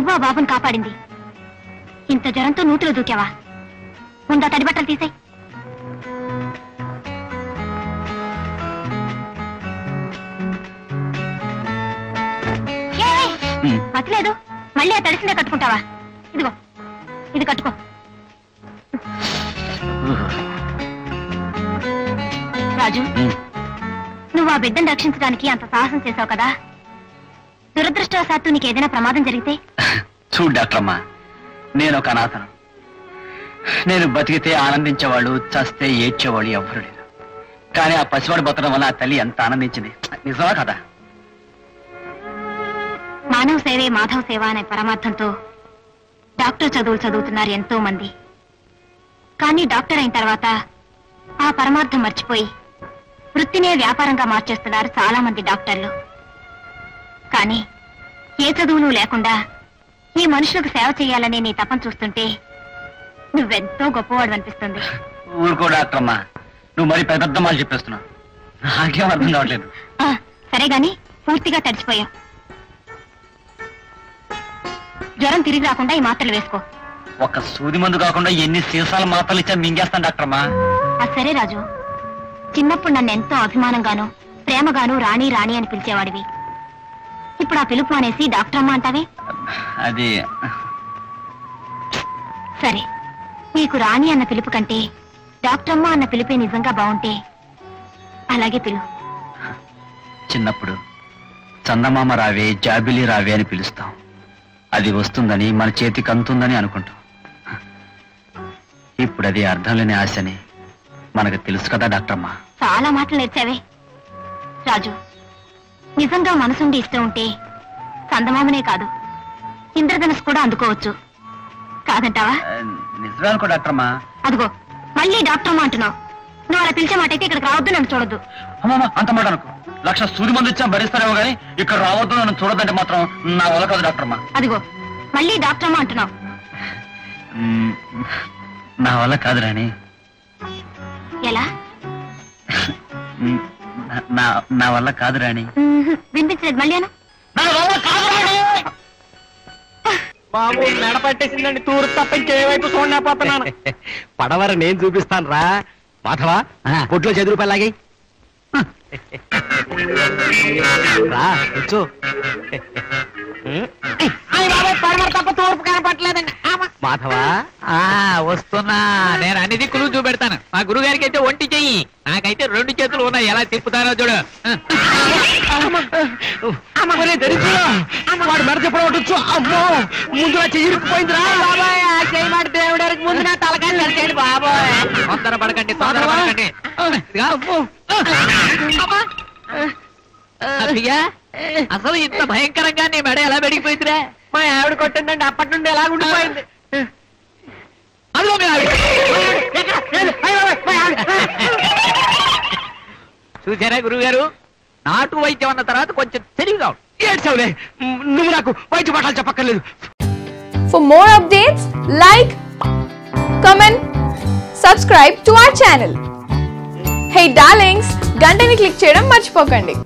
నువ్వా బాబుని కాపాడింది. ఇంత జ్వరంతో నూతిలో దూకావా? ముందా తడి బట్టలు తీసేయ్. మతిలేదు, మళ్ళీ ఆ తడిసిందే కట్టుకుంటావా? ఇదిగో ఇది కట్టుకో. రాజు, నువ్వు ఆ బిడ్డను రక్షించడానికి అంత సాహసం చేశావు కదా, దురదృష్టవశాత్తు నీకు ఏదైనా ప్రమాదం జరిగితే? చూడు డాక్టరమ్మా, నేను ఒక అనాథను. నేను బతికితే ఆనందించేవాళ్ళు, చస్తే ఏడ్చేవాళ్ళు ఎవరు లేరు. కానీ ఆ పసివాడు బతకడం వల్ల ఆ తల్లి ఎంత ఆనందించింది. నిజమా కదా? మానవ సేవే మాధవ సేవ అనే పరమార్థంతో డాక్టర్ చదువులు చదువుతున్నారు ఎంతో మంది. కానీ డాక్టర్ అయిన తర్వాత ఆ పరమార్థం మర్చిపోయి వృత్తినే వ్యాపారంగా మార్చేస్తున్నారు చాలా మంది డాక్టర్లు. కానీ ఏ చదువులు లేకుండా ఈ మనుషులకు సేవ చేయాలనే నీ తపన చూస్తుంటే నువ్వెంతో గొప్పవాడు అనిపిస్తుంది. ఊరుకో డాక్టరమ్మా, నువ్వు మరి పెద్ద మాలు చెప్పేస్తున్నావు. నాకేం అర్థం కావట్లేదు. సరే గాని పూర్తిగా తడిచిపోయావు. జ్వరం తిరిగి రాకుండా ఈ మాత్రలు వేసుకో. ఒక సూది మందు కాకుండా ఎన్ని సీసాల మాత్రలు ఇచ్చా మింగేస్తాను డాక్టరమ్మా. సరే రాజు, చిన్నప్పుడు నన్ను ఎంతో అభిమానంగాను ప్రేమగాను రాణి రాణి అని పిలిచేవాడివి. ఇప్పుడు ఆ పిలుపు అనేసి డాక్టర్ అమ్మ అంటావే? అది సరే, నీకు రాణి అన్న పిలుపు కంటే డాక్టర్ అమ్మ అన్న పిలుపే నిజంగా బాగుంటే అలాగే పిలు. చిన్నప్పుడు చందమామ రావే, జాబిలి రావే అని పిలుస్తాం. అది వస్తుందని, మన చేతికి అందుతుందని అనుకుంటాం. ఇప్పుడు అది అర్థం లేని ఆశని మనకు తెలుసు కదా డాక్టరమ్మా. చాలా మాటలు నేర్చావే రాజు. నిజంగా మనసుండి ఇష్టం ఉంటే చందమామనే కాదు, ఇంద్రధనుసు కూడా అందుకోవచ్చు. కాదంటావా? నిజమే అనుకో డాక్టరమ్మా. అదిగో మళ్ళీ డాక్టర్ అమ్మ అంటున్నావు. నువ్వు అలా పిలిచే మాట అయితే ఇక్కడికి రావద్దు, నన్ను చూడొద్దు. అమ్మమ్మ, అంత మాట అనుకో. 1,00,000 సూది మంది ఇచ్చా భరిస్తారేమో కానీ ఇక్కడ రావద్దు, నన్ను చూడొద్దంటే మాత్రం నా వల్ల కాదు డాక్టరమ్మా. అదిగో మళ్ళీ డాక్టర్ అమ్మ అంటున్నావు. నా వల్ల కాదు రాణి. ఎలా? నా వల్ల కాదు రాణి. వినిపించలేదు, మళ్ళీ అను. బాబు మెడ పట్టేసిందండి, తూరు తప్ప ఇంకేవైపు చూడలేకపోతున్నాను. పడవర నేను చూపిస్తాను రా మాధవ. పొట్లో 10 రూపాయలు లాగే రా వచ్చు. పడవర తప్ప తూర్పు కనపట్టలేదండి మాధవ. వస్తున్నా, నేను అన్ని దిక్కులు చూపెడతాను. మా గురువు గారికి అయితే ఒంటి చెయ్యి, నాకైతే 2 చేతులు ఉన్నాయి. ఎలా తిప్పుతానో చూడు. వాడు మెడ చెప్పవచ్చు. అమ్మో, ముందు చెయ్యిపోయిందిరా బాబాయ్. ఆ చెయ్యి మాట దేవుడానికి ముందు నా తలకాయ నరికేయండి బాబాయ్. తొందర పడకండి, తొందర పడకండి. అసలు ఇంత భయంకరంగా నీ మెడ ఎలా పెరిగిపోయిందిరా? మా ఆవిడ కొట్టిందండి, అప్పటి నుండి ఎలా ఉండిపోయింది. చూసారా గురువు గారు, నాటు వైద్యం అన్న తర్వాత కొంచెం తెలివిగా ఏడ్చవులే, నువ్వు నాకు వైద్య పాఠాలు చెప్పక్కర్లేదు. For more updates, like, comment, subscribe to our channel. Hey darlings, గంటని click చేయడం మర్చిపోకండి.